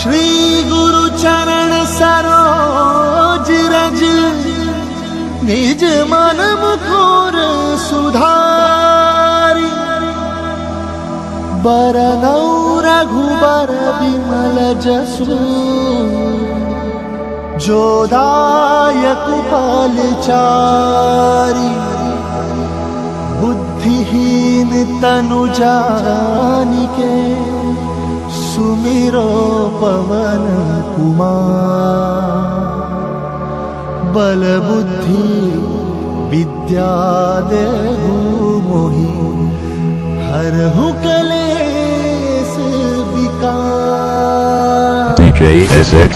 श्री गुरु चरण सरोज रज, निज मन मुकुर सुधारी। बरनौ रघुबर विमल जसु, जो दायक फलचारी। बुद्धिहीन तनु जानिके, सुमिरो पवन कुमार। बल बुद्धि विद्या देहु मोहि, हरहु कलेश विकार। DJ SX